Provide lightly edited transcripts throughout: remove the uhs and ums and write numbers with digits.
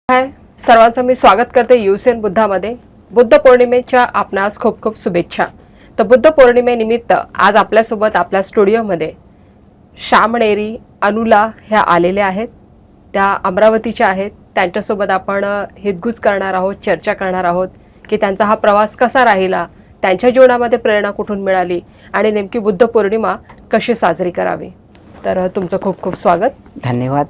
हाय सर्वांचं मी स्वागत करते युसेन बुद्धामध्ये. बुद्ध पौर्णिमेच्या आपणास खूप खूप शुभेच्छा. तर बुद्ध पौर्णिमेनिमित्त आज आपल्यासोबत आपल्या स्टुडिओमध्ये श्यामणेरी अनुला ह्या आलेल्या आहेत. त्या अमरावतीच्या आहेत. त्यांच्यासोबत आपण हितगुज करणार आहोत, चर्चा करणार आहोत की त्यांचा हा प्रवास कसा राहिला, त्यांच्या जीवनामध्ये प्रेरणा कुठून मिळाली आणि नेमकी बुद्ध पौर्णिमा कशी साजरी करावी. तर तुमचं खूप खूप स्वागत. धन्यवाद.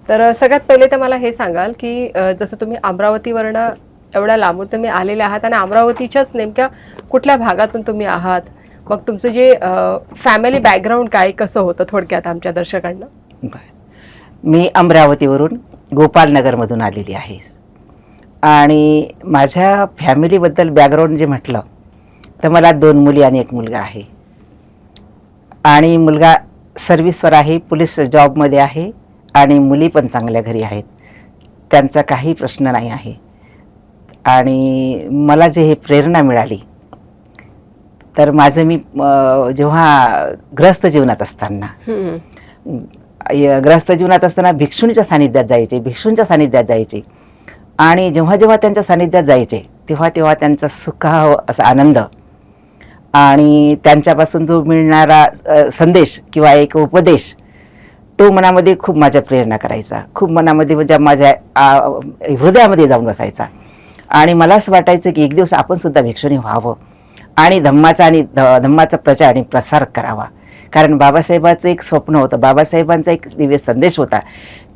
तर सगळ्यात पहिले तर मला हे सांगाल की जसं तुम्ही अमरावतीवरनं एवढ्या लांबून तुम्ही आलेले आहात आणि अमरावतीच्याच नेमक्या कुठल्या भागातून तुम्ही आहात, मग तुमचं जे फॅमिली बॅकग्राऊंड काय कसं होतं थोडक्यात आमच्या दर्शकांना. मी अमरावतीवरून गोपालनगरमधून आलेली आहे आणि माझ्या फॅमिलीबद्दल बॅकग्राऊंड जे म्हटलं तर मला 2 मुली आणि 1 मुलगा आहे. आणि मुलगा सर्व्हिसवर आहे, पोलीस जॉबमध्ये आहे आणि मुली पण चांगल्या घरी आहेत. त्यांचा काही प्रश्न नाही आहे. आणि मला जे हे प्रेरणा मिळाली तर माझं मी जेव्हा ग्रस्त जीवनात असताना भिक्षुणीच्या सानिध्यात जायचे आणि जेव्हा जेव्हा त्यांच्या सानिध्यात जायचे तेव्हा तेव्हा त्यांचा सुखाव असा आनंद आणि त्यांच्यापासून जो मिळणारा संदेश किंवा एक उपदेश तो मनामध्ये खूप माझ्या प्रेरणा करायचा, खूप मनामध्ये म्हणजे माझ्या हृदयामध्ये जाऊन बसायचा. आणि मला असं वाटायचं की एक दिवस आपण सुद्धा भिक्षुणी व्हावं आणि धम्माचा प्रचार आणि प्रसार करावा. कारण बाबासाहेबांचं एक स्वप्न होतं, बाबासाहेबांचा एक दिव्य संदेश होता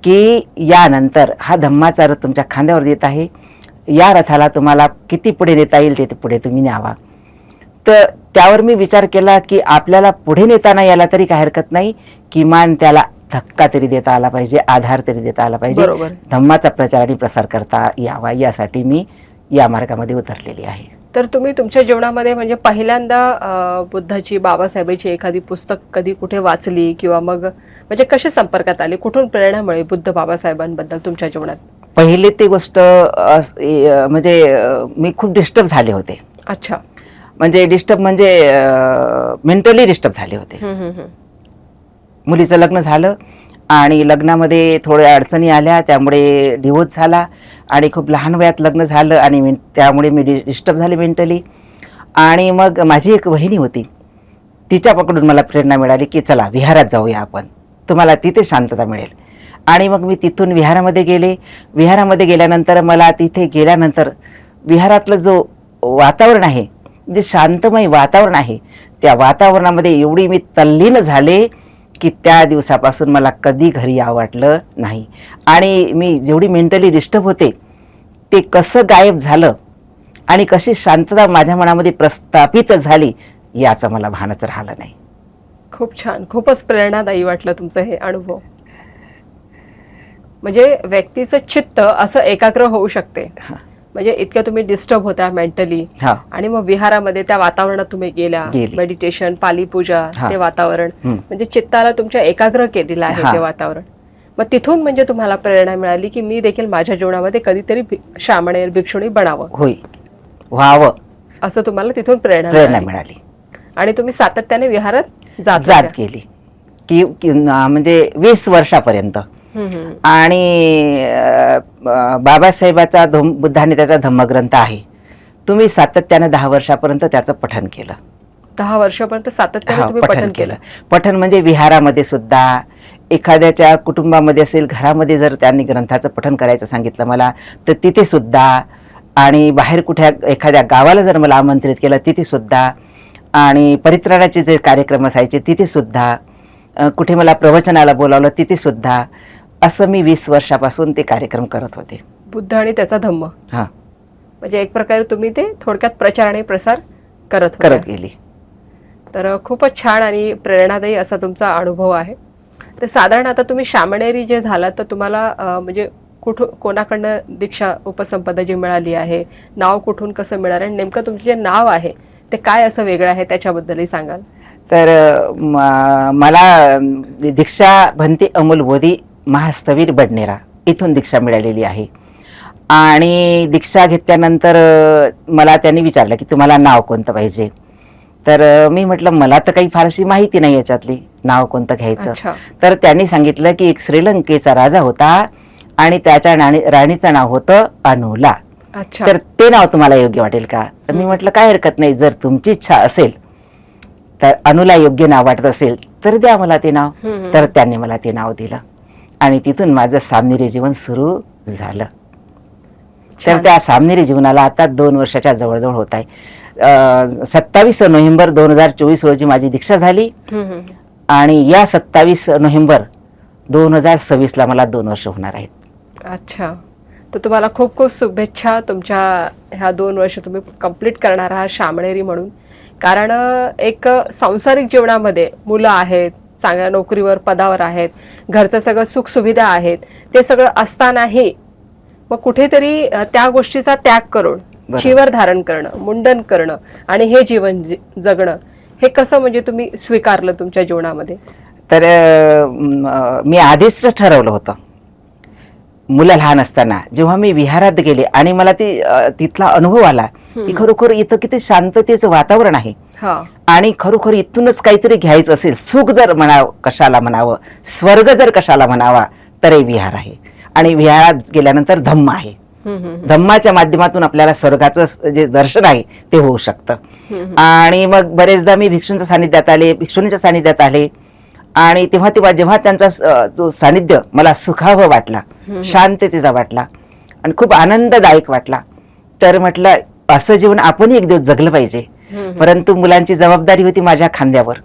की यानंतर हा धम्माचा रथ तुमच्या खांद्यावर येत आहे, या रथाला तुम्हाला किती पुढे नेता येईल ते पुढे तुम्ही न्यावा. तर त्यावर मी विचार केला की आपल्याला पुढे नेताना याला तरी काही हरकत नाही, किमान त्याला धक्का तरी देता आला पाहिजे, आधार तरी देता आला पाहिजे, धम्माचा प्रचार आणि प्रसार करता यावा, यासाठी मी या मार्गामध्ये उतरलेली आहे. तर तुम्ही तुमच्या जीवनामध्ये म्हणजे पहिल्यांदा बुद्धाची, बाबासाहेबांची एखादी पुस्तक कधी कुठे वाचली किंवा मग म्हणजे कसे संपर्कात आले, कुठून प्रेरणा मिळाली बुद्ध बाबासाहेबांबद्दल तुमच्या जीवनात? पहिली ती गोष्ट म्हणजे मी खूप डिस्टर्ब झाले होते. अच्छा. म्हणजे डिस्टर्ब म्हणजे मेंटली डिस्टर्ब झाले होते. मुलीचं लग्न झालं आणि लग्नामध्ये थोड्या अडचणी आल्या, त्यामुळे डिवोर्स झाला आणि खूप लहान वयात लग्न झालं आणि त्यामुळे मी डिस्टर्ब झाले मेंटली. आणि मग माझी एक वहिनी होती, तिच्या पकडून मला प्रेरणा मिळाली की चला विहारात जाऊया आपण, तुम्हाला तिथे शांतता मिळेल. आणि मग मी तिथून विहारामध्ये गेले. विहारामध्ये गेल्यानंतर मला तिथे गेल्यानंतर विहारातलं जो वातावरण आहे, जे शांतमय वातावरण आहे, त्या वातावरणामध्ये एवढी मी तल्लीन झाले की त्या दिवसापासून मला कधी घरी यावं वाटलं नाही. आणि मी जेवढी मेंटली डिस्टर्ब होते ते कसं गायब झालं आणि कशी शांतता माझ्या मनामध्ये प्रस्थापित झाली याचं मला भानच राहिलं नाही. खूप छान, खूपच प्रेरणादायी वाटलं तुमचं हे अनुभव. म्हणजे व्यक्तीचं चित्त असं एकाग्र होऊ शकते. म्हणजे इतक्या तुम्ही डिस्टर्ब होता मेंटली आणि मग विहारामध्ये त्या वातावरणात तुम्ही गेल्या, मेडिटेशन, पाली पूजा, ते वातावरण म्हणजे चित्ताला तुमच्या एकाग्र केलेलं आहे ते वातावरण. मग तिथून म्हणजे तुम्हाला प्रेरणा मिळाली की मी देखील माझ्या जीवनामध्ये कधीतरी श्यामणेर भिक्षुणी व्हावं असं तुम्हाला तिथून प्रेरणा मिळाली. आणि तुम्ही सातत्याने विहारात जात गेली की म्हणजे 20 वर्षापर्यंत. आणि बाबासाहेबाचा बुद्धाने त्याचा धम्मग्रंथ आहे, तुम्ही सातत्याने 10 वर्षापर्यंत त्याचं पठण केलं. 10 वर्षापर्यंत सातत्याने तुम्ही पठण केलं. पठण म्हणजे विहारामध्ये सुद्धा, एखाद्याच्या कुटुंबामध्ये असेल, घरामध्ये जर त्यांनी ग्रंथाचं पठण करायचं सांगितलं मला तर तिथे सुद्धा, आणि बाहेर कुठे एखाद्या गावाला जर मला आमंत्रित केलं तिथे सुद्धा, आणि परित्राणाचे जे कार्यक्रम असायचे तिथे सुद्धा, कुठे मला प्रवचनाला बोलावलं तिथे सुद्धा, असं मी 20 वर्षापासून ते कार्यक्रम करत होते. बुद्ध आणि त्याचा धम्म. म्हणजे एक प्रकारे तुम्ही ते थोडक्यात प्रचार आणि प्रसार करत गेली. तर खूपच छान आणि प्रेरणादायी असा तुमचा अनुभव आहे. तर साधारण आता तुम्ही श्यामणेरी जे झाला तर तुम्हाला म्हणजे कोणाकडनं दीक्षा उपसंपदा जी मिळाली आहे, नाव कुठून कसं मिळालं आणि नेमकं तुमचं जे नाव आहे ते काय असं वेगळं आहे त्याच्याबद्दलही सांगाल? तर मला दीक्षा भंती अमोल बोधी महास्तवीर बडनेरा इथून दीक्षा मिळालेली आहे. आणि दीक्षा घेतल्यानंतर मला त्यांनी विचारलं की तुम्हाला नाव कोणतं पाहिजे. तर मी म्हटलं मला तर काही फारशी माहिती नाही याच्यातली, नाव कोणतं घ्यायचं. तर त्यांनी सांगितलं की एक श्रीलंकेचा राजा होता आणि त्याच्या राणीचं नाव होतं अनुला. अच्छा. तर ते नाव तुम्हाला योग्य वाटेल का? तर मी म्हटलं काय हरकत नाही, जर तुमची इच्छा असेल तर अनुला योग्य नाव वाटत असेल तर द्या मला ते नाव. तर त्यांनी मला ते नाव दिलं आणि तिथून माझं सामनेरी जीवन सुरू झालं. तर त्या सामनेरी जीवनाला आता 2 वर्षाच्या जवळजवळ होत आहे. 27 नोव्हेंबर 2024 रोजी माझी दीक्षा झाली आणि या 27 नोव्हेंबर 2026ला मला 2 वर्ष होणार आहेत. अच्छा. तर तुम्हाला खूप खूप शुभेच्छा. तुमच्या ह्या 2 वर्ष तुम्ही कंप्लीट करणार आहात शामणेरी म्हणून. कारण एक सांसारिक जीवनामध्ये मुलं आहेत, चांगल्या नोकरीवर पदावर आहेत, घरचं सगळं सुखसुविधा आहेत, ते सगळं असतानाही मग कुठेतरी त्या गोष्टीचा त्याग करून चिवर धारण करणं, मुंडन करणं आणि हे जीवन जगणं हे कसं म्हणजे तुम्ही स्वीकारलं तुमच्या जीवनामध्ये? तर मी आधीच ठरवलं होतं मुलं लहान असताना, जेव्हा मी विहारात गेले आणि मला तिथला अनुभव आला की खरोखर इथं किती शांततेचं वातावरण आहे आणि खरोखर इथूनच काहीतरी घ्यायचं असेल, सुख जर कशाला म्हणावं, स्वर्ग जर कशाला म्हणावा, तर हे विहार आहे. आणि विहारात गेल्यानंतर धम्म आहे. धम्माच्या माध्यमातून आपल्याला स्वर्गाचं जे दर्शन आहे ते होऊ शकतं. आणि मग बरेचदा मी भिक्षूंच्या सानिध्यात आले, भिक्षुणीच्या सानिध्यात आले आणि तेव्हा जेव्हा त्यांचा जो सानिध्य मला सुखावं वाटला, शांततेचा वाटला आणि खूप आनंददायक वाटला, तर म्हटलं असं जीवन आपणही एक दिवस जगलं पाहिजे. परंतु मुलांची जबाबदारी होती माझ्या खांद्यावर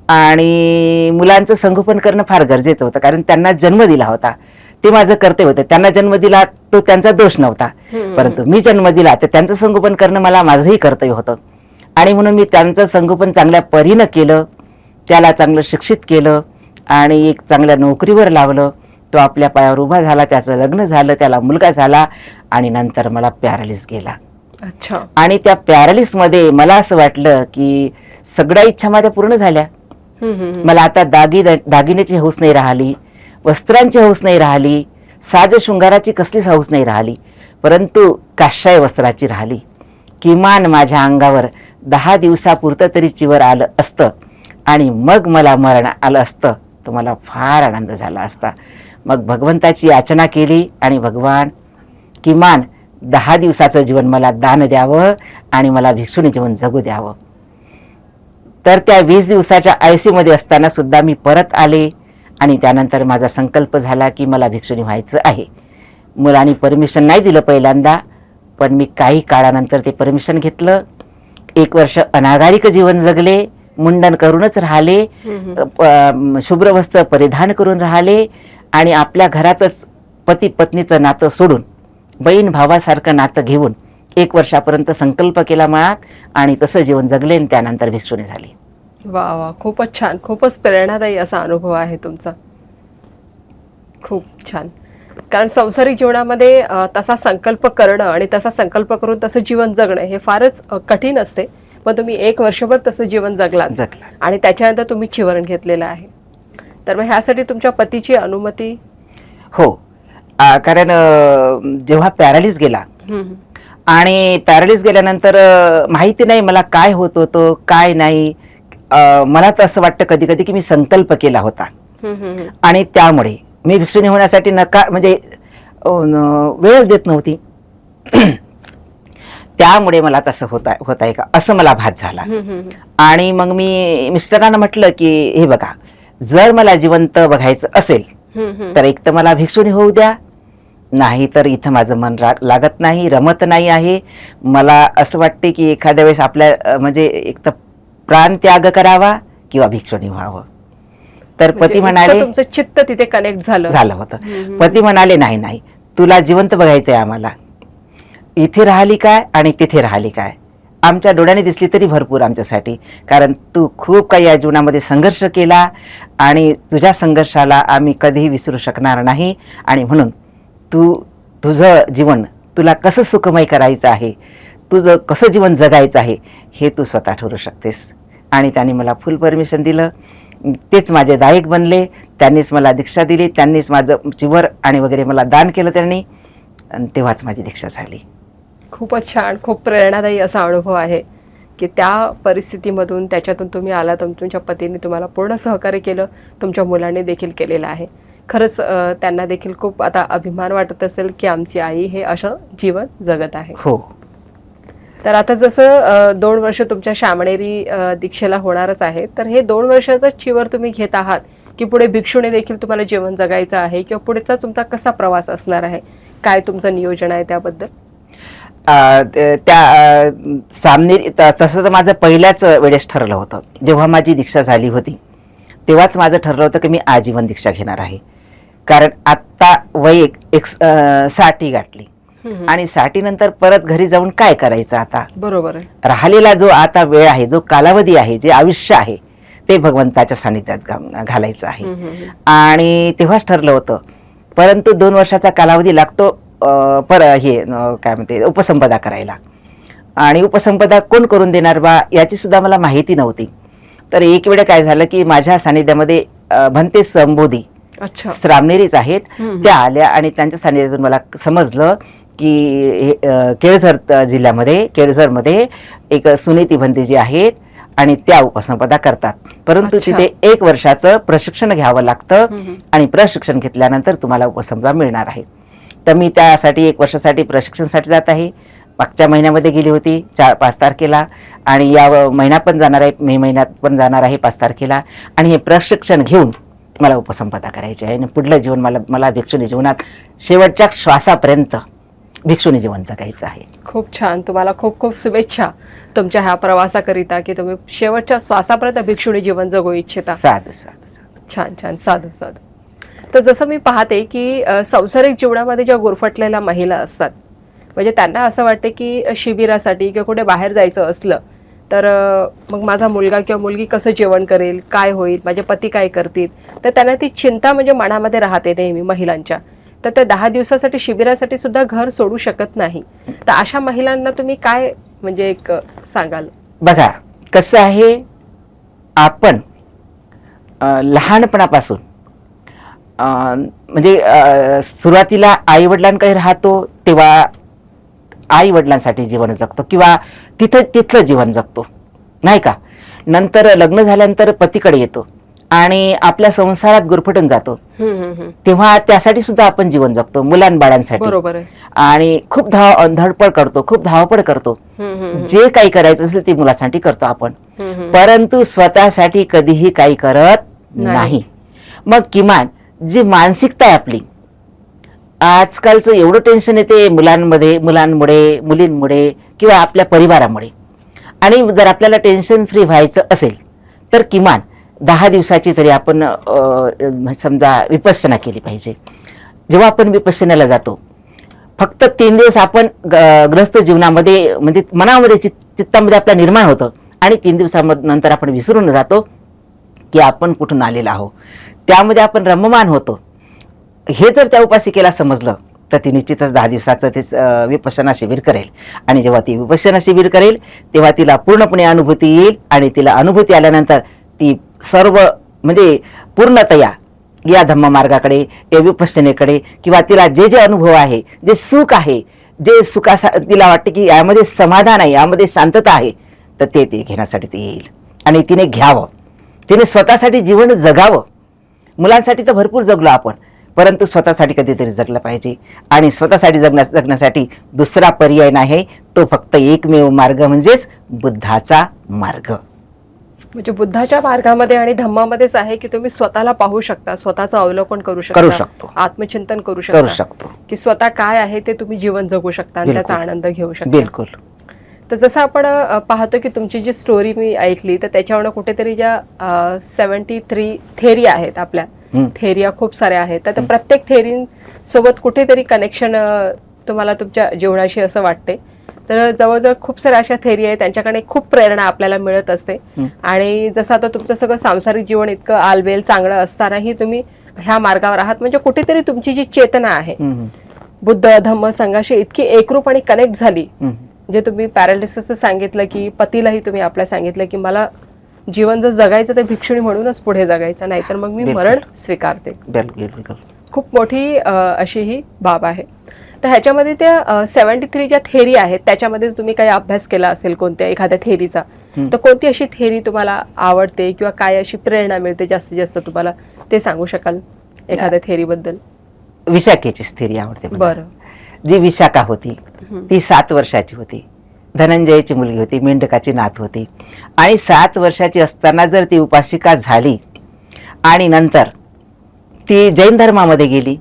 आणि मुलांचं संगोपन करणं फार गरजेचं होतं, कारण त्यांना जन्म दिला होता, ते माझं कर्तव्य होतं. त्यांना जन्म दिला तो त्यांचा दोष नव्हता, परंतु मी जन्म दिला तर त्यांचं संगोपन करणं माझंही कर्तव्य होतं. आणि म्हणून मी त्यांचं संगोपन चांगल्या परीनं केलं, त्याला चांगलं शिक्षित केलं आणि एक चांगल्या नोकरीवर लावलं. तो आपल्या पायावर उभा झाला, त्याचं लग्न झालं, त्याला मुलगा झाला आणि नंतर मला पॅरालिस गेला. अच्छा. आणि त्या पॅरालिसमध्ये मला असं वाटलं की सगळ्या इच्छा माझ्या पूर्ण झाल्या. मला आता दागिन्याची हौस नाही राहिली, वस्त्रांची हौस नाही राहिली, साज शृंगाराची कसलीच हौस नाही राहिली, परंतु काशाय वस्त्राची राहिली. किमान माझ्या अंगावर 10 दिवसापुरतं तरी चिवर आलं असतं आणि मग मला मरण आलं असतं तर मला फार आनंद झाला असता. मग भगवंताची याचना केली आणि भगवान किमान 10 दिवसाचं जीवन मला दान द्यावं आणि मला भिक्षुणी जीवन जगू द्यावं. तर त्या 20 दिवसाच्या आयुष्यामध्ये असताना सुद्धा मी परत आले आणि त्यानंतर माझा संकल्प झाला की मला भिक्षुणी व्हायचं आहे. मुलांनी परमिशन नाही दिलं पहिल्यांदा, पण मी काही काळानंतर ते परमिशन घेतलं. 1 वर्ष अनागारिक जीवन जगले, मुंडन करूनच राहिले, शुभ्र वस्त्र परिधान करून राहिले आणि आपल्या घरातच पती पत्नीचं नातं सोडून बहीण भावासारखं नातं घेऊन 1 वर्षापर्यंत संकल्प केला मनात आणि तसं जीवन जगले आणि त्यानंतर भिक्षुणी झाली. वा वा, खूपच छान, खूपच प्रेरणादायी असा अनुभव आहे तुमचा. खूप छान. कारण संसारिक जीवनामध्ये तसा संकल्प करणं आणि तसा संकल्प करून तसं जीवन जगणं हे फारच कठीण असते. पण तुम्ही 1 वर्षभर तसं जीवन जगलात आणि त्याच्यानंतर तुम्ही चिवरण घेतलेलं आहे. तर मग ह्यासाठी तुमच्या पतीची अनुमती? हो, कारण जेव्हा पॅरालिस गेला आणि पॅरालिस गेल्यानंतर माहिती नाही मला काय होत होतं काय नाही. मला तर असं वाटतं कधी कधी की मी संकल्प केला होता आणि त्यामुळे मी भिक्षुणी होण्यासाठी म्हणजे वेळच देत नव्हती. त्यामुळे मला तसं होत आहे का असं मला भास झाला. आणि मग मी मिस्टरांना म्हटलं की हे बघा, जर मला जिवंत बघायचं असेल तर एक तर मला भिक्षुणी होऊ द्या, नाही तर इथं माझं मन लागत नाही, रमत नाही आहे. मला असं वाटते की एखाद्या वेळेस आपल्या म्हणजे एक तर प्राण त्याग करावा किंवा भिक्षुणी व्हावं. तर पती म्हणाले, तुमचं चित्त तिथे कनेक्ट झालं होतं. पती म्हणाले नाही नाही, तुला जिवंत बघायचंय आम्हाला, इथे राहिली काय आणि तिथे राहिली काय, आमच्या डोळ्याने दिसली तरी भरपूर आमच्यासाठी, कारण तू खूप काही या जीवनामध्ये संघर्ष केला आणि तुझ्या संघर्षाला आम्ही कधीही विसरू शकणार नाही. आणि म्हणून तुझं जीवन तुला कसं सुखमय करायचं आहे, तुझं कसं जीवन जगायचं आहे हे तू स्वतः ठरवू शकतेस. आणि त्यांनी मला फुल परमिशन दिलं. तेच माझे दायक बनले, त्यांनीच मला दीक्षा दिली, त्यांनीच माझं चिवर आणि वगैरे मला दान केलं त्यांनी, आणि तेव्हाच माझी दीक्षा झाली. खूपच छान, खूप प्रेरणादायी असा अनुभव आहे की त्या परिस्थितीमधून त्याच्यातून तुम्ही आलात, तुमच्या पतीने तुम्हाला पूर्ण सहकार्य केलं, तुमच्या मुलांनी देखील केलेलं आहे. खरंच त्यांना देखील खूप आता अभिमान वाटत असेल की आमची आई हे असं जीवन जगत आहे. हो. तर आता जसं 2 वर्ष तुमच्या श्यामणेरी दीक्षेला होणारच आहे, तर हे 2 वर्षाचा चिवर तुम्ही घेत आहात की पुढे भिक्षुणी देखील तुम्हाला जीवन जगायचं आहे किंवा पुढचा तुमचा कसा प्रवास असणार आहे, काय तुमचं नियोजन आहे त्याबद्दल? त्या सामनेरी तसं तर माझं पहिल्याच वेळेस ठरलं होतं. जेव्हा माझी दीक्षा झाली होती तेव्हाच माझं ठरलं होतं की मी आजीवन दीक्षा घेणार आहे. कारण आत्ता वय 60 गाठली आणि 60 नंतर परत घरी जाऊन काय करायचं आता. बरोबर आहे. राहिलेला जो आता वेळ आहे, जो कालावधी आहे, जे आयुष्य आहे ते भगवंताच्या सानिध्यात घालायचं आहे. आणि तेव्हाच ठरलं होतं. परंतु 2 वर्षाचा कालावधी लागतो काय म्हणते उपसंपदा करायला. आणि उपसंपदा कोण करून देणार बा याची सुद्धा मला माहिती नव्हती. तर एक वेळ काय झालं की माझ्या सानिध्यामध्ये भंते संबोधी श्रामणेरीच आहेत, त्या आल्या आणि त्यांच्या सानिध्यातून मला समजलं की केळझर जिल्ह्यामध्ये केळझरमध्ये एक सुनीती भंते जी आहेत आणि त्या उपसंपदा करतात. परंतु तिथे 1 वर्षाचं प्रशिक्षण घ्यावं लागतं आणि प्रशिक्षण घेतल्यानंतर तुम्हाला उपसंपदा मिळणार आहे. तर मी त्यासाठी 1 वर्षासाठी प्रशिक्षणासाठी जात आहे. मागच्या महिन्यामध्ये गेली होती 4-5 तारखेला आणि या महिन्यात पण जाणार आहे, मे महिन्यात पण जाणार आहे 5 तारखेला. आणि हे प्रशिक्षण घेऊन मला उपसंपदा करायची आहे आणि पुढलं जीवन मला भिक्षुणी जीवनात शेवटच्या श्वासापर्यंत भिक्षुणी जीवन जगायचं आहे. खूप छान. तुम्हाला खूप खूप शुभेच्छा तुमच्या ह्या प्रवासाकरिता की तुम्ही शेवटच्या श्वासापर्यंत भिक्षुणी जीवन जगू इच्छिता. साधं छान छान साधं साधं. तर जसं मी पाहते की संसारिक जीवनामध्ये ज्या गुरफटलेल्या महिला असतात, म्हणजे त्यांना असं वाटते की शिबिरासाठी किंवा कुठे बाहेर जायचं असलं तर मग माझा मुलगा किंवा मुलगी कसं जेवण करेल, काय होईल, माझे पती काय करतील, तर त्यांना ती चिंता म्हणजे मनामध्ये राहते नेहमी महिलांच्या. तर त्या 10 दिवसासाठी शिबिरासाठी सुद्धा घर सोडू शकत नाही. तर अशा महिलांना तुम्ही काय म्हणजे एक सांगाल? बघा कसं आहे, आपण लहानपणापासून म्हणजे सुरुवातीला आई वडिलांकडे राहतो तेव्हा आई वडिलांसाठी जीवन जगतो किंवा तिथलं जीवन जगतो नाही का. नंतर लग्न झाल्यानंतर पतीकडे येतो आणि आपल्या संसारात गुरफटून जातो, तेव्हा त्यासाठी सुद्धा आपण जीवन जगतो मुलांबाळांसाठी. बरोबर आहे. आणि खूप धडपड करतो, खूप धावपळ करतो. जे काही करायचं असेल ते मुलासाठी करतो आपण, परंतु स्वतःसाठी कधीही काही करत नाही. मग किमान जी मानसिकता आहे आपली, आजकालचं एवढं टेन्शन येते मुलांमुळे, मुलींमुळे किंवा आपल्या परिवारामुळे. आणि जर आपल्याला टेन्शन फ्री व्हायचं असेल तर किमान 10 दिवसाची तरी आपण समजा विपश्यना केली पाहिजे. जेव्हा आपण विपश्यनाला जातो फक्त 3 दिवस आपण ग्रस्त जीवनामध्ये म्हणजे मनामध्ये चित्तामध्ये आपल्या निर्माण होतं आणि 3 दिवसानंतर आपण विसरून जातो की आपण कुठून आलेलो आहोत. त्यामध्ये आपण रममान होतो. हे जर त्या उपासिकेला समजलं तर ती निश्चितच 10 दिवसाचं ते विपश्यना शिबिर करेल. आणि जेव्हा ती विपश्यना शिबिर करेल तेव्हा तिला पूर्णपणे अनुभूती येईल आणि तिला अनुभूती आल्यानंतर ती सर्व म्हणजे पूर्णतया या धम्ममार्गाकडे, या विपश्यनेकडे किंवा तिला जे जे अनुभव आहे, जे सुख आहे, जे तिला वाटते की यामध्ये समाधान आहे, यामध्ये शांतता आहे, तर ते घेण्यासाठी ती येईल. आणि तिने घ्यावं, तिने स्वतःसाठी जीवन जगावं. मुलांसाठी तर भरपूर जगलो आपण, परंतु स्वतःसाठी कधीतरी जगलं पाहिजे. आणि स्वतःसाठी जगण्यासाठी दुसरा पर्याय नाही, तो फक्त एकमेव मार्ग म्हणजेच बुद्धाचा मार्ग. म्हणजे बुद्धाच्या मार्गामध्ये आणि धम्मामध्येच आहे की तुम्ही स्वतःला पाहू शकता, स्वतःचं अवलोकन करू शकतो, आत्मचिंतन करू शकतो की स्वतः काय आहे ते तुम्ही जीवन जगू शकता आणि त्याचा आनंद घेऊ शकता. बिलकुल. तर जसं आपण पाहतो की तुमची जी स्टोरी मी ऐकली तर त्याच्यावर कुठेतरी ज्या 73 थेरी आहेत, आपल्या थेरिया खूप साऱ्या आहेत, तर प्रत्येक थेरींसोबत कुठेतरी कनेक्शन तुम्हाला तुमच्या जीवनाशी असं वाटते. तर जवळजवळ खूप साऱ्या अशा थेरी आहेत, त्यांच्याकडे खूप प्रेरणा आपल्याला मिळत असते. आणि जसं आता तुमचं सगळं सांसारिक जीवन इतकं आलबेल चांगलं असतानाही तुम्ही ह्या मार्गावर आहात, म्हणजे कुठेतरी तुमची जी चेतना आहे बुद्ध धम्म संघाशी इतकी एकरूप आणि कनेक्ट झाली. जे तुम्ही पॅरालिसिसचं सांगितलं की पतीलाही तुम्ही आपल्या सांगितलं की मला जीवन जर जगायचं तर भिक्षुणी म्हणूनच पुढे जगायचं, नाहीतर मग मी मरण स्वीकारते. खूप मोठी अशी ही बाब आहे. तर ह्याच्यामध्ये त्या 73 ज्या थेरी आहेत त्याच्यामध्ये तुम्ही काही अभ्यास केला असेल कोणत्या एखाद्या थेरीचा, तर कोणती अशी थेरी तुम्हाला आवडते किंवा काय अशी प्रेरणा मिळते जास्तीत जास्त तुम्हाला, ते सांगू शकाल एखाद्या थेरीबद्दल. विशाखेचीच थेरी आवडते मला. बरं. जी विशाखा होती ती 7 वर्षाची होती. धनंजयची मुलगी होती, मेंढकाची नात होती. आणि 7 वर्षाची असताना जर ती उपासिका झाली आणि नंतर ती जैन धर्मामध्ये गेली,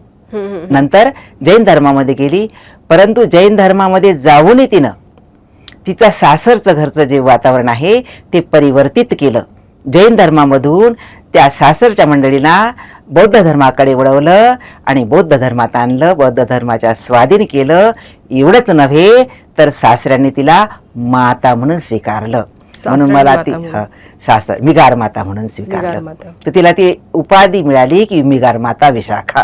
परंतु जैन धर्मामध्ये जाऊनही तिनं तिच्या सासरचं घरचं जे वातावरण आहे ते परिवर्तित केलं. जैन धर्मामधून त्या सासरच्या मंडळींना बौद्ध धर्माकडे वळवलं आणि बौद्ध धर्मात आणलं, बौद्ध धर्माच्या स्वाधीन केलं. एवढंच नव्हे तर सासऱ्यांनी तिला माता म्हणून स्वीकारलं. म्हणून मला ती सासर मिगार माता म्हणून स्वीकारलं. तर तिला ती उपाधी मिळाली की मिगार माता विशाखा.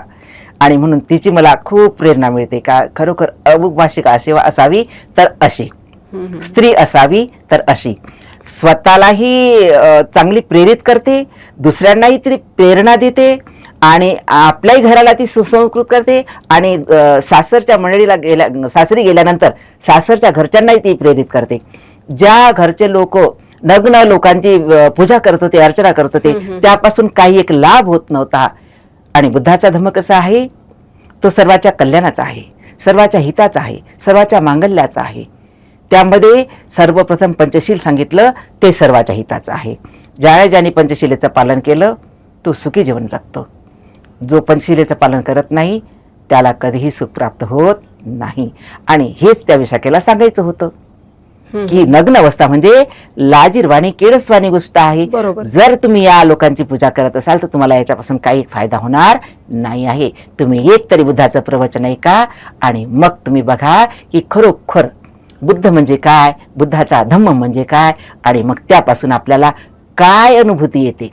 आणि म्हणून तिची मला खूप प्रेरणा मिळते का खरोखर अमुभाषिका सेवा असावी तर अशी, स्त्री असावी तर अशी. स्वतःलाही चांगली प्रेरित करते, दुसऱ्यांनाही ती प्रेरणा देते आणि आपल्याही घराला ती सुसंस्कृत करते आणि सासरच्या मंडळीला सासरी गेल्यानंतर सासरच्या घरच्यांनाही ती प्रेरित करते. ज्या घरचे लोक नग्न लोकांची पूजा करत होते, अर्चना करत होते, त्यापासून काही एक लाभ होत नव्हता. आणि बुद्धाचा धम्म कसा आहे, तो सर्वाच्या कल्याणाचा आहे, सर्वाच्या हिताचा आहे, सर्वाच्या मांगल्याचा आहे. त्यामध्ये सर्वप्रथम पंचशील सांगितलं, ते सर्वाच्या हिताचं आहे. ज्याने पंचशिलेचं पालन केलं तो सुखी जीवन जगतो. जो पंचशिलेचं पालन करत नाही त्याला कधीही सुख प्राप्त होत नाही. आणि हेच त्या विशाखेला सांगायचं होतं की नग्न अवस्था म्हणजे लाजीरवाणी केळसवाणी गोष्ट आहे. जर तुम्ही या लोकांची पूजा करत असाल तर तुम्हाला याच्यापासून काही फायदा होणार नाही आहे. तुम्ही एक तरी बुद्धाचं प्रवचन ऐका आणि मग तुम्ही बघा की खरोखर बुद्ध म्हणजे काय, बुद्धाचा धम्म म्हणजे काय, आणि मग त्यापासून आपल्याला काय अनुभूती येते.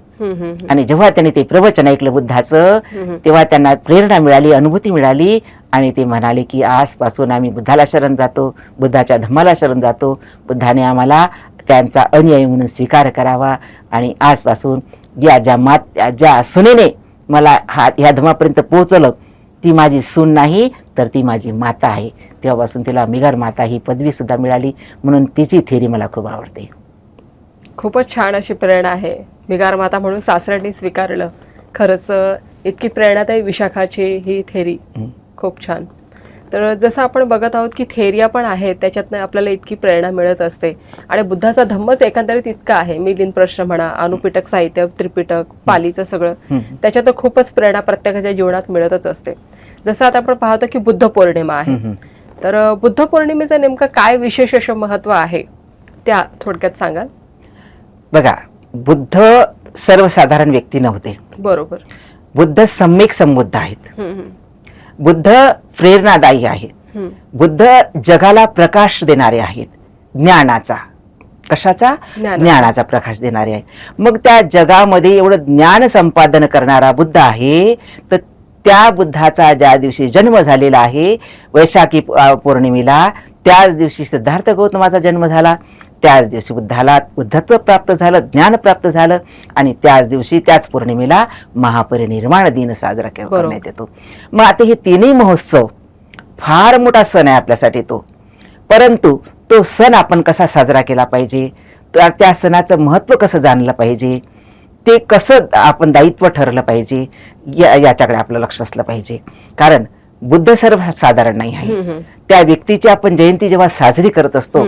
आणि जेव्हा त्यांनी ते प्रवचन ऐकलं बुद्धाचं, तेव्हा त्यांना प्रेरणा मिळाली, अनुभूती मिळाली आणि ते म्हणाले की आजपासून आम्ही बुद्धाला शरण जातो, बुद्धाच्या धम्माला शरण जातो. बुद्धाने आम्हाला त्यांचा अनुयायी म्हणून स्वीकार करावा आणि आजपासून ज्या सुनेने मला ह्या धम्मापर्यंत पोहोचवलं ती माझी सून नाही तर ती माझी माता आहे. तेव्हापासून तिला मिगार माता ही पदवी सुद्धा मिळाली. म्हणून तिची थेरी मला खूप आवडते. खूपच छान अशी प्रेरणा आहे. मिगार माता म्हणून सासऱ्यांनी स्वीकारलं. खरंच इतकी प्रेरणादायी विशाखाची ही थेरी खूप छान. तर जसं आपण बघत आहोत की थेरिया पण आहेत, त्याच्यातनं आपल्याला इतकी प्रेरणा मिळत असते. आणि बुद्धाचा धम्मच एकंदरीत इतका आहे, मिलिंद प्रश्न म्हणा, अनुपिटक साहित्य, त्रिपिटक, पालीचं सगळं, त्याच्यात खूपच प्रेरणा प्रत्येकाच्या जीवनात मिळतच असते. जसं आता आपण पाहतो की बुद्ध पौर्णिमा आहे, तर बुद्ध पौर्णिमेचं नेमकं काय विशेष असं महत्व आहे त्या थोडक्यात सांगाल? बघा, बुद्ध सर्वसाधारण व्यक्ती नव्हते. बरोबर. बुद्ध सम्यक संबुद्ध आहेत. बुद्ध प्रेरणादायी आहेत. बुद्ध जगाला प्रकाश देणारे आहेत. ज्ञानाचा, कशाचा? ज्ञानाचा प्रकाश देणारे आहे. मग त्या जगामध्ये एवढं ज्ञान संपादन करणारा बुद्ध आहे, तर त्या बुद्धाचा ज्या दिवशी जन्म झालेला आहे वैशाखी पौर्णिमेला, त्याच दिवशी सिद्धार्थ गौतमाचा जन्म झाला. त्याच दिवशी बुद्धाला बुद्धत्व प्राप्त झालं, ज्ञान प्राप्त झालं आणि त्याच दिवशी त्याच पौर्णिमेला महापरिनिर्वाण दिन साजरा करण्यात येतो. मग आता हे तिन्ही महोत्सव फार मोठा सण आहे आपल्यासाठी तो. परंतु तो सण आपण कसा साजरा केला पाहिजे, त्या सणाचं महत्त्व कसं जाणलं पाहिजे, ते कसं आपण दायित्व ठरलं पाहिजे, याच्याकडे आपलं लक्ष असलं पाहिजे. कारण बुद्ध सर्वसाधारण नाही आहे. त्या व्यक्तीची आपण जयंती जेव्हा साजरी करत असतो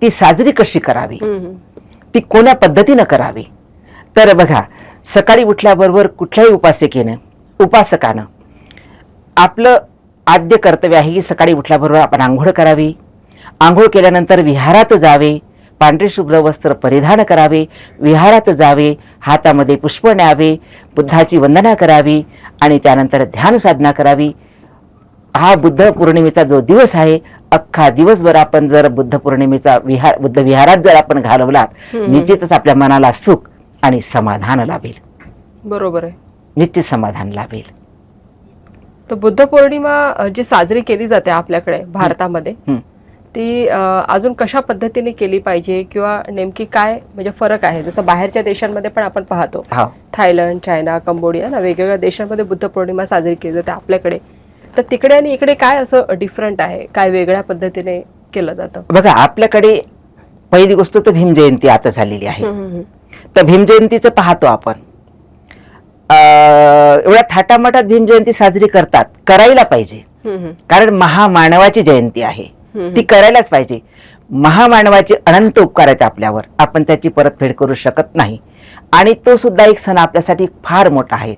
ती साजरी कशी करावी, ती कोण्या पद्धतीनं करावी. तर बघा, सकाळी उठल्याबरोबर कुठल्याही उपासकानं आपलं आद्य कर्तव्य आहे की सकाळी उठल्याबरोबर आपण आंघोळ करावी. आंघोळ केल्यानंतर विहारात जावे, पांढरे शुभ्र वस्त्र परिधान करावे, विहारात जावे, हातामध्ये पुष्प न्यावे, बुद्धाची वंदना करावी आणि त्यानंतर ध्यान साधना करावी. हा बुद्ध पौर्णिमेचा जो दिवस आहे, अख्खा दिवसभर आपण जर बुद्ध पौर्णिमेचा बुद्ध विहारात जर आपण घालवलात, निश्चितच आपल्या मनाला सुख आणि समाधान लाभेल. बरोबर आहे, निश्चित समाधान लाभेल. तर बुद्ध पौर्णिमा जी साजरी केली जाते आपल्याकडे भारतामध्ये, ती अजून कशा पद्धतीने केली पाहिजे किंवा नेमकी काय म्हणजे फरक आहे? जसं बाहेरच्या देशांमध्ये पण आपण पाहतो, थायलंड, चायना, कंबोडिया ना, वेगवेगळ्या देशांमध्ये बुद्ध पौर्णिमा साजरी केली जाते. आपल्याकडे तर तिकडे आणि इकडे काय असं डिफरंट आहे, काय वेगळ्या पद्धतीने केलं जातं? बघा, आपल्याकडे पहिली गोष्ट तर भीम जयंती आता झालेली आहे. तर भीम जयंतीचं पाहतो आपण. एवढ्या थाटामाटात भीम जयंती साजरी करतात, करायला पाहिजे. कारण महामानवाची जयंती आहे, ती करायलाच पाहिजे. महामानवाचे अनंत उपकार आहेत आपल्यावर, आपण त्याची परतफेड करू शकत नाही. आणि तो सुद्धा एक सण आपल्यासाठी फार मोठा आहे.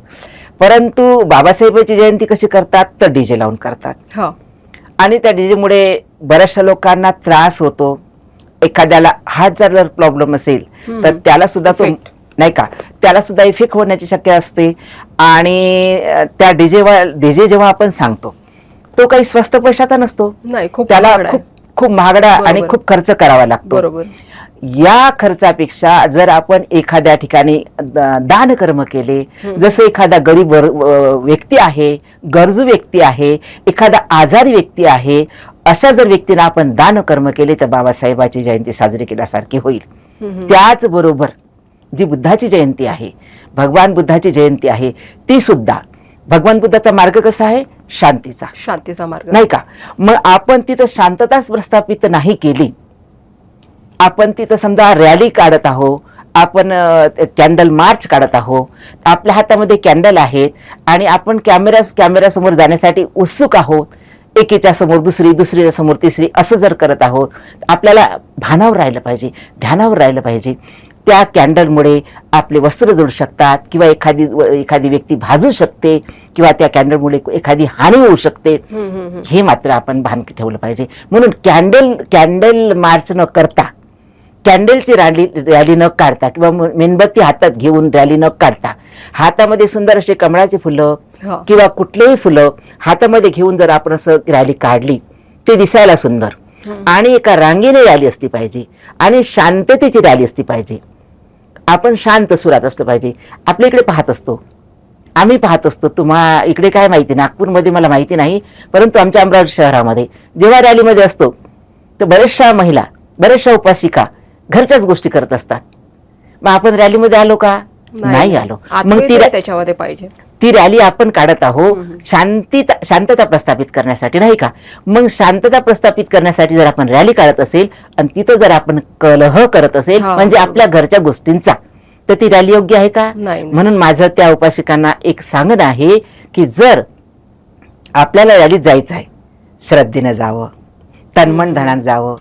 परंतु बाबासाहेबांची जयंती कशी करतात, तर डीजे लावून करतात. आणि त्या डीजेमुळे बऱ्याचशा लोकांना त्रास होतो. एखाद्याला हार्टचा जर प्रॉब्लेम असेल तर त्याला सुद्धा तो नाही का, त्याला सुद्धा इफेक्ट होण्याची शक्यता असते. आणि त्या डीजे जेव्हा आपण सांगतो तो काही स्वस्त पैशाचा नसतो, त्याला खूप महागडा आणि खूप खर्च करावा लागतो. या खर्चापेक्षा जर आपण एखाद्या ठिकाणी दान कर्म केले, जसं एखादा गरीब व्यक्ती आहे, गरजू व्यक्ती आहे, एखादा आजारी व्यक्ती आहे, अशा जर व्यक्तींना आपण दान कर्म केले तर बाबासाहेबाची जयंती साजरी केल्यासारखी होईल. त्याचबरोबर जी बुद्धाची जयंती आहे, भगवान बुद्धाची जयंती आहे, ती सुद्धा भगवान बुद्धाचा मार्ग कसा आहे, शांतीचा मार्ग नाही का. मग आपण तिथं शांतताच प्रस्थापित नाही केली, आपण तिथं समजा रॅली काढत आहोत, आपण कॅन्डल मार्च काढत आहोत, आपल्या हातामध्ये कॅन्डल आहेत आणि आपण कॅमेऱ्यासमोर जाण्यासाठी उत्सुक आहोत, एकेच्या समोर दुसरी, दुसरीच्या समोर तिसरी, असं जर करत आहोत, आपल्याला भानावर राहिलं पाहिजे, ध्यानावर राहिलं पाहिजे. त्या कॅन्डलमुळे आपले वस्त्र जळू शकतात, किंवा एखादी व्यक्ती भाजू शकते, किंवा त्या कॅन्डलमुळे एखादी हानी होऊ शकते. हे मात्र आपण भान ठेवलं पाहिजे. म्हणून कॅन्डल मार्च न करता, कॅन्डलची रॅली न काढता, किंवा मेणबत्ती हातात घेऊन रॅली न काढता, हातामध्ये सुंदर असे कमळाची फुलं किंवा कुठलेही फुलं हातामध्ये घेऊन जर आपण असं रॅली काढली, ते दिसायला सुंदर आणि एका रांगेने रॅली असली पाहिजे आणि शांततेची रॅली असली पाहिजे. आपण शांत सुरात असलं पाहिजे. आपल्या इकडे आम्ही पाहत असतो, तुम्हा इकडे काय माहिती, नागपूरमध्ये मला माहिती नाही, परंतु आमच्या अमरावती शहरामध्ये जेव्हा रॅलीमध्ये असतो तर बऱ्याचशा महिला, बऱ्याचशा उपासिका घरच्याच गोष्टी करत असतात. मग आपण रॅलीमध्ये आलो का, नाही आलो. मग त्याच्यामध्ये पाहिजे ती रॅली आपण काढत आहोत शांतता प्रस्थापित करण्यासाठी, नाही का. मग शांतता प्रस्थापित करण्यासाठी जर आपण रॅली काढत असेल आणि तिथं जर आपण कलह करत असेल, म्हणजे आपल्या घरच्या गोष्टींचा, तर ती रॅली योग्य आहे का. म्हणून माझं त्या उपासिकांना एक सांगणं आहे की जर आपल्याला रॅलीत जायचं आहे, श्रद्धेनं जावं, तन्मन धनानं जावं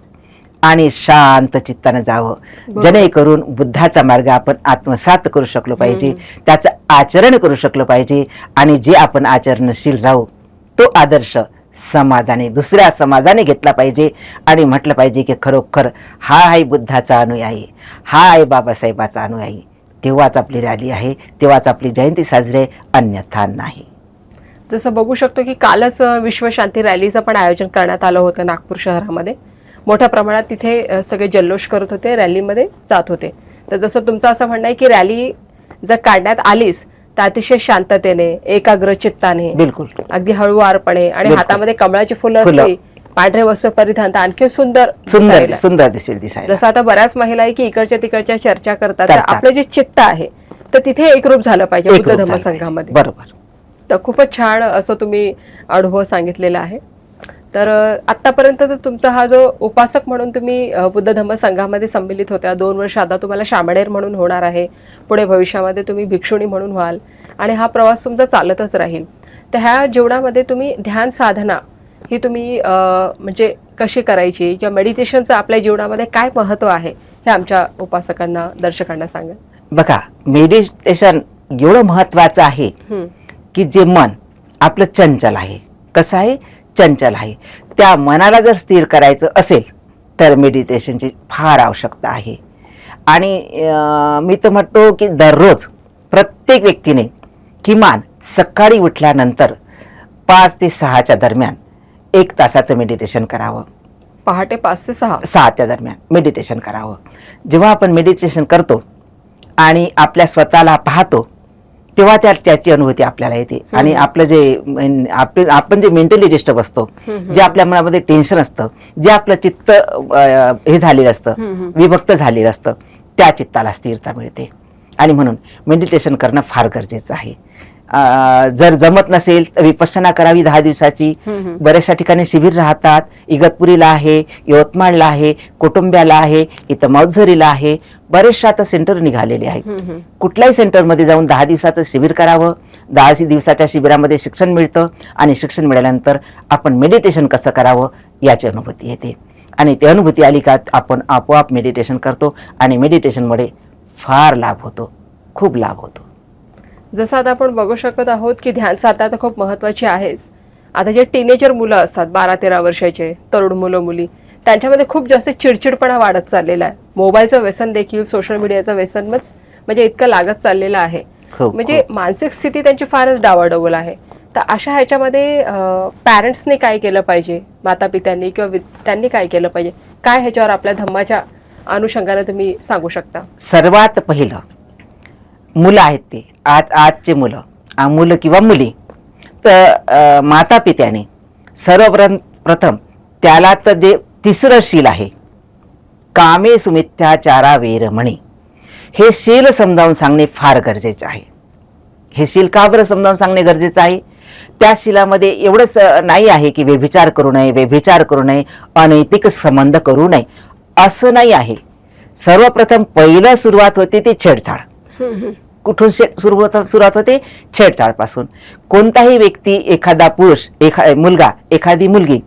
आणि शांत चित्तानं जावं, जेणेकरून बुद्धाचा मार्ग आपण आत्मसात करू शकलो पाहिजे, त्याचं आचरण करू शकलो पाहिजे. आणि जे आपण आचरणशील राहू तो आदर्श समाजाने, दुसऱ्या समाजाने घेतला पाहिजे आणि म्हटलं पाहिजे की खरोखर हा आहे बुद्धाचा अनुयायी, हा आहे बाबासाहेबाचा अनुयायी. तेव्हाच आपली रॅली आहे, तेव्हाच आपली जयंती साजरी आहे, अन्यथा नाही. जसं बघू शकतो की कालच विश्वशांती रॅलीचं पण आयोजन करण्यात आलं होतं नागपूर शहरामध्ये. मोठ्या प्रमाणात तिथे सगळे जल्लोष करत होते, रॅलीमध्ये जात होते. तर जसं तुमचं असं म्हणणं आहे की रॅली जर काढण्यात आलीच तर अतिशय शांततेने, एकाग्र चित्ताने, बिलकुल अगदी हळूवारपणे, आणि हातामध्ये कमळाची फुलं असली, पांढरे वस्त्र परिधान, तर आणखी सुंदर दिसेल. जसं आता बऱ्याच महिला आहे की इकडच्या तिकडच्या चर्चा करतात, तर आपलं जे चित्त आहे तर तिथे एकरूप झालं पाहिजे बुद्ध धम्म संघामध्ये. बरोबर. तर खूपच छान असं तुम्ही अनुभव सांगितलेला आहे. तर आतापर्यंतचा तुमचा हा जो उपासक म्हणून तुम्ही बुद्ध धम्म संघामध्ये संमिलित होत्या, 2 वर्ष आता तुम्हाला शामणेर म्हणून होणार आहे, पुढे भविष्यामध्ये तुम्ही भिक्षुणी म्हणून व्हाल आणि हा प्रवास तुमचा चालतच राहील. तर ह्या जीवनामध्ये तुम्ही ध्यान साधना ही तुम्ही म्हणजे कशी करायची, किंवा मेडिटेशनचं आपल्या जीवनामध्ये काय महत्त्व आहे, हे आमच्या उपासकांना, दर्शकांना सांगा. बघा, मेडिटेशन एवढं महत्वाचं आहे की जे मन आपलं चंचल आहे, कसं आहे, चंचल आहे, त्या मनाला जर स्थिर करायचं असेल तर मेडिटेशनची फार आवश्यकता आहे. आणि मी तर म्हणतो की दररोज प्रत्येक व्यक्तीने किमान सकाळी उठल्यानंतर 5 ते 6च्या दरम्यान 1 तासाचं मेडिटेशन करावं. पहाटे 5 ते 6च्या दरम्यान मेडिटेशन करावं. जेव्हा आपण मेडिटेशन करतो आणि आपल्या स्वतःला पाहतो तेव्हा त्याची अनुभूती आपल्याला येते. आणि आपलं जे आपण जे मेंटली डिस्टर्ब असतो, जे आपल्या मनामध्ये टेन्शन असतं, जे आपलं चित्त हे झालेलं असतं, विभक्त झालेलं असतं, त्या चित्ताला स्थिरता मिळते. आणि म्हणून मेडिटेशन करणं फार गरजेचं आहे. जर जमत नसेल तर विपश्यना करावी 10 दिवसाची. बऱ्याचशा ठिकाणी शिबिर राहतात. इगतपुरीला आहे, यवतमाळला आहे, कुटुंब्याला आहे, इथं मौझरीला आहे. बरेचशा आता सेंटर निघालेले आहेत. कुठल्याही सेंटरमध्ये जाऊन 10 दिवसाचं शिबिर करावं. 10 दिवसाच्या शिबिरामध्ये शिक्षण मिळतं आणि शिक्षण मिळाल्यानंतर आपण मेडिटेशन कसं करावं याची अनुभूती येते. आणि ती अनुभूती आली का आपण आपोआप मेडिटेशन करतो आणि मेडिटेशनमुळे फार लाभ होतो, खूप लाभ होतो. जसं आता आपण बघू शकत आहोत की ध्यान साधना तर खूप महत्त्वाची आहेच. आता जे टीनेजर मुलं असतात 12-13 वर्षाचे तरुण मुलं मुली, त्यांच्यामध्ये खूप जास्त चिडचिडपणा वाढत चाललेला आहे. मोबाईलचं व्यसन देखील, सोशल मीडियाचं व्यसन म्हणजे इतकं लागत चाललेलं आहे. म्हणजे मानसिक स्थिती त्यांची फारच डावाडोल आहे. तर अशा ह्याच्यामध्ये पॅरेंट्सने काय केलं पाहिजे, माता पित्यांनी किंवा त्यांनी काय केलं पाहिजे, काय ह्याच्यावर आपल्या धम्माच्या अनुषंगाने तुम्ही सांगू शकता? सर्वात पहिलं मुलं आहेत ते आजचे मुलं किंवा मुली, तर माता पित्याने सर्वप्रथम त्याला तर जे तिसरं शील आहे, कामे सुमिथ्याचारा वेरमणी, हे शील समजावून सांगणे फार गरजेचे आहे. हे शील का बरं समजावून सांगणे गरजेचं आहे? त्या शीलामध्ये एवढंच नाही आहे की व्यभिचार करू नये, अनैतिक संबंध करू नये, असं नाही आहे. सर्वप्रथम पहिलं सुरुवात होते ती छेडछाड. कुठून सुरुवात होते? छेडछाडपासून. कोणताही व्यक्ती, एखादा पुरुष, मुलगा, एखादी मुलगी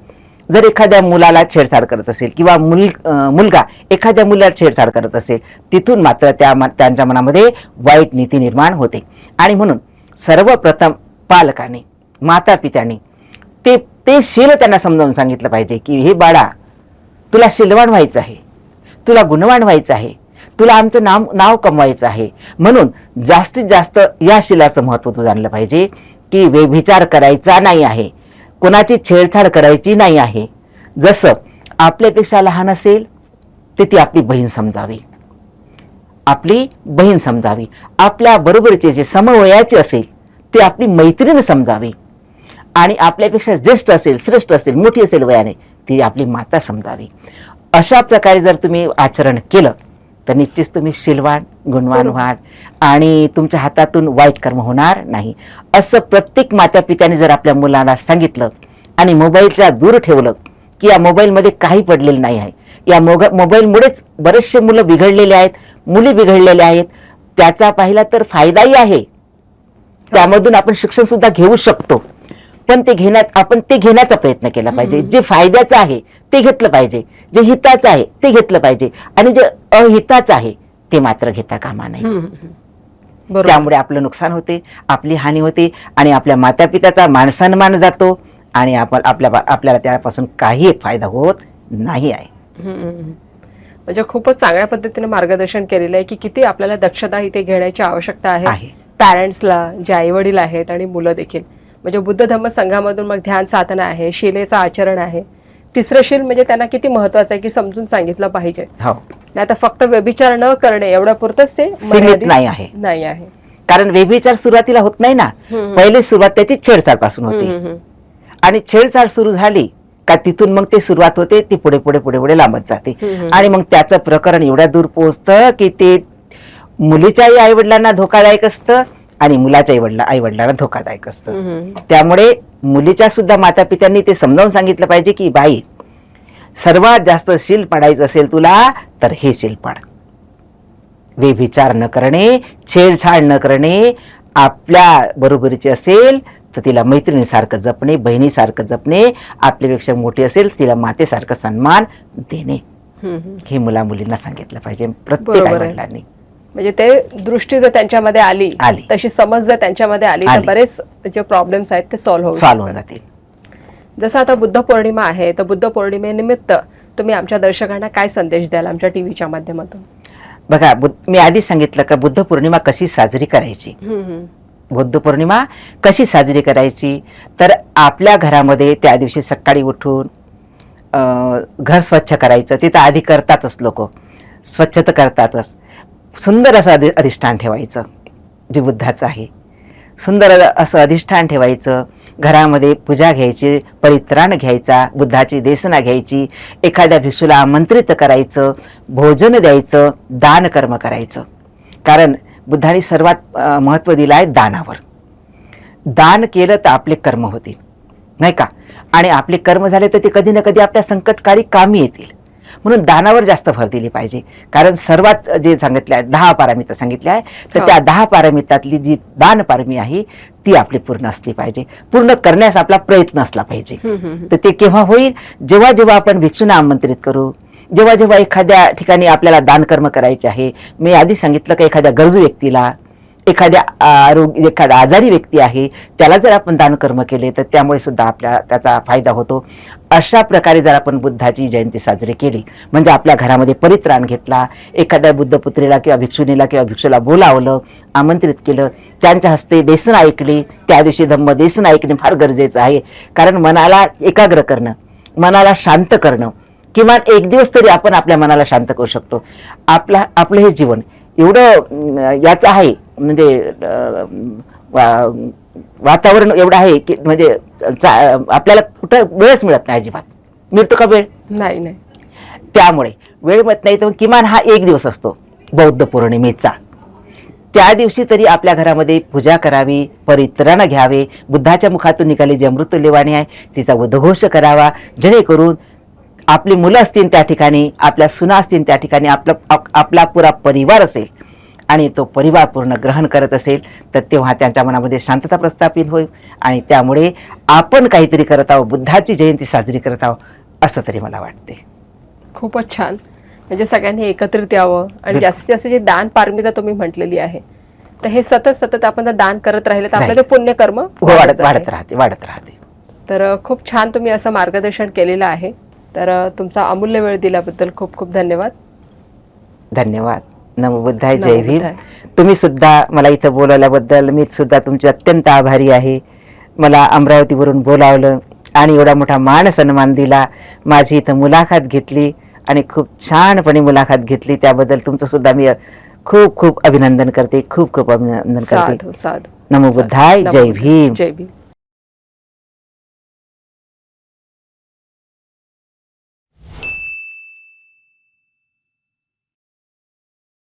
जर एखाद्या मुलाला छेडछाड करत असेल किंवा मुलगा एखाद्या मुलाला छेडछाड करत असेल, तिथून मात्र त्यांच्या मनामध्ये वाईट नीती निर्माण होते. आणि म्हणून सर्वप्रथम पालकाने, माता पित्याने ते शील त्यांना समजावून सांगितलं पाहिजे की हे बाळा, तुला शीलवान व्हायचं आहे, तुला गुणवान व्हायचं आहे, तुला आमचं नाव कमवायचं आहे. म्हणून जास्तीत जास्त या शीलाचं महत्त्व तू जाणलं पाहिजे की व्यभिचार करायचा नाही आहे, कोणाची छेडछाड करायची नाही आहे. जसं आपल्यापेक्षा लहान असेल ते ती आपली बहीण समजावी, आपल्या बरोबरचे जे समवयाचे असेल ते आपली मैत्रीण समजावी, आणि आपल्यापेक्षा ज्येष्ठ असेल, श्रेष्ठ असेल, मोठी असेल वयाने, ती आपली माता समजावी. अशा प्रकारे जर तुम्ही आचरण केलं तर निश्चित तुम्ही शीलवान, गुणवान व्हाल आणि तुमच्या हातातून वाईट कर्म होणार नाही. असं प्रत्येक माता पित्याने जर आपल्या मुलांना सांगितलं आणि मोबाईलच्या दूर ठेवलं की या मोबाईलमध्ये काही पडलेलं नाही आहे, या मोबाईलमुळेच बरेचसे मुलं बिघडलेले आहेत, मुली बिघडलेल्या आहेत. त्याचा पाहिला तर फायदाही आहे, त्यामधून आपण शिक्षण सुद्धा घेऊ शकतो. पण आपण ते घेण्याचा प्रयत्न केला पाहिजे. जे फायद्याचं आहे ते घेतलं पाहिजे, जे हिताचं आहे ते घेतलं पाहिजे, आणि जे अहिताचं आहे ते मात्र घेता कामा नये. त्यामुळे आपलं नुकसान होते, आपली हानी होते, आणि आपल्या मातापित्याचा मानसन्मान जातो, आणि आपल्याला त्यापासून काही एक फायदा होत नाही आहे. म्हणजे खूपच चांगल्या पद्धतीने मार्गदर्शन केलेलं आहे की किती आपल्याला दक्षता इथे घेण्याची आवश्यकता आहे. पॅरेंट्सला, जे आई वडील आहेत आणि मुलं देखील. म्हणजे बुद्ध धम्म संघामधून मग ध्यान साधना आहे, शिलेचं आचरण आहे. तिसरं शील म्हणजे त्यांना किती महत्वाचं आहे की समजून सांगितलं पाहिजे. नाही तर फक्त व्यभिचार न करणे एवढ्या पुरतच ते सीमित नाही आहे. कारण व्यभिचार सुरुवातीला होत नाही ना, पहिली सुरुवात त्याची छेडछाड पासून होते, आणि छेडछाड सुरू झाली का तिथून मग ते सुरुवात होते, ती पुढे पुढे पुढे पुढे लांबत जाते. आणि मग त्याचं प्रकरण एवढ्या दूर पोहोचतं की ते मुलीच्याही आई वडिलांना धोकादायक असतं आणि मुलाच्या आई वडिलांना धोकादायक असतं. त्यामुळे मुलीच्या सुद्धा माता पित्यांनी ते समजावून सांगितलं पाहिजे की बाई, सर्वात जास्त शील पाडायचं असेल तुला तर हे शील पाड. व्यभिचार न करणे, छेडछाड न करणे, आपल्या बरोबरीचे असेल तर तिला मैत्रिणीसारखं जपणे, बहिणीसारखं जपणे, आपल्यापेक्षा मोठी असेल तिला मातेसारखं सन्मान देणे, हे मुला मुलींना सांगितलं पाहिजे प्रत्येक आई वडिलांनी. म्हणजे ते दृष्टी जर त्यांच्यामध्ये आली, तशी समज जर त्यांच्यामध्ये आली तर बरेच जे प्रॉब्लेम्स आहेत ते सॉल्व्ह होऊन जातील. जसं आता बुद्ध पौर्णिमा आहे, तर बुद्ध पौर्णिमेनिमित्त तुम्ही आमच्या दर्शकांना काय संदेश द्याल आमच्या टीव्हीच्या माध्यमातून? बघा, मी आधी सांगितलं का बुद्ध पौर्णिमा कशी साजरी करायची. बुद्ध पौर्णिमा कशी साजरी करायची तर आपल्या घरामध्ये त्या दिवशी सकाळी उठून घर स्वच्छ करायचं. ते तर आधी करतातच, लोक स्वच्छता करतातच. सुंदर असं अधिष्ठान ठेवायचं जे बुद्धाचं आहे, सुंदर असं अधिष्ठान ठेवायचं. घरामध्ये पूजा घ्यायची, परित्राण घ्यायचा, बुद्धाची देसना घ्यायची, एखाद्या भिक्षूला आमंत्रित करायचं, भोजन द्यायचं, दान कर्म करायचं. कारण बुद्धाने सर्वात महत्त्व दिलं आहे दानावर. दान केलं तर आपले कर्म होतील, नाही का? आणि आपले कर्म झाले तर ते कधी ना कधी आपल्या संकटकाळी कामी येतील. म्हणून दानावर जास्त भर दिली पाहिजे. कारण सर्वात जे सांगितले आहे 10 पारमिता सांगितले आहे, तर त्या 10 पारमितातली जी दान पारमी आहे ती आपली पूर्ण असली पाहिजे, पूर्ण करण्यास आपला प्रयत्न असला पाहिजे. तर ते केव्हा होईल? जेव्हा जेव्हा आपण भिक्षूंना आमंत्रित करू, जेव्हा जेव्हा एखाद्या ठिकाणी आपल्याला दानकर्म करायचे आहे. मी आधी सांगितलं की एखाद्या गरजू व्यक्तीला, एखादा आजारी व्यक्ती आहे त्याला जर आपण दानकर्म केले तर त्यामुळे सुद्धा आपल्या त्याचा फायदा होतो. अशा प्रकारे जर आपण बुद्धाची जयंती साजरी केली, म्हणजे आपल्या घरामध्ये परित्राण घेतला, एखाद्या बुद्धपुत्रीला किंवा भिक्षुणीला किंवा भिक्षूला बोलावलं, आमंत्रित केलं, त्यांच्या हस्ते देसन ऐकली, त्या दिवशी धम्म देसन ऐकणे फार गरजेचं आहे. कारण मनाला एकाग्र करणं, मनाला शांत करणं, किमान एक दिवस तरी आपण आपल्या मनाला शांत करू शकतो. आपलं हे जीवन एवढं याचं आहे, म्हणजे वातावरण एवढं आहे की म्हणजे आपल्याला कुठं वेळच मिळत नाही. अजिबात मिळतो का वेळ? नाही नाही. त्यामुळे वेळ मिळत नाही, तर किमान हा एक दिवस असतो बौद्ध पौर्णिमेचा. त्या दिवशी तरी आपल्या घरामध्ये पूजा करावी, परित्राण घ्यावे, बुद्धाच्या मुखातून निघाली जी अमृत लेवाणी आहे तिचा उद्घोष करावा, जेणेकरून आपली मुलं असतील त्या ठिकाणी, आपल्या सुना असतील त्या ठिकाणी, आपला पुरा परिवार असेल आणि तो परिवार पूर्ण ग्रहण करत असेल, तर तेव्हा त्यांच्या मनामध्ये शांतता प्रस्थापित होईल. आणि त्यामुळे आपण काहीतरी करत आहोत, बुद्धाची जयंती साजरी करत आहोत असं तरी मला वाटते. खूपच छान. म्हणजे सगळ्यांनी एकत्रित यावं आणि जास्तीत जास्त जे दान पारमिता तुम्ही म्हटलेली आहे, तर हे सतत सतत आपण जर दान करत राहिलं तर आपलं ते पुण्यकर्म वाढत राहते. तर खूप छान तुम्ही असं मार्गदर्शन केलेलं आहे. तर तुमचा अमूल्य वेळ दिल्याबद्दल खूप खूप धन्यवाद. धन्यवाद. नमो बुद्धाय. जय नमो भीम. बुद्धाय. तुम्ही सुद्धा मला इथं बोलावल्याबद्दल मी सुद्धा तुमची अत्यंत आभारी आहे. मला अमरावतीवरून बोलावलं आणि एवढा मोठा मान सन्मान दिला, माझी इथं मुलाखत घेतली आणि खूप छानपणे मुलाखत घेतली, त्याबद्दल तुमचं सुद्धा मी खूप खूप अभिनंदन करते. खूप खूप अभिनंदन करते. साधू साधू. नमो बुद्धाय. जय भीम. जय भीम.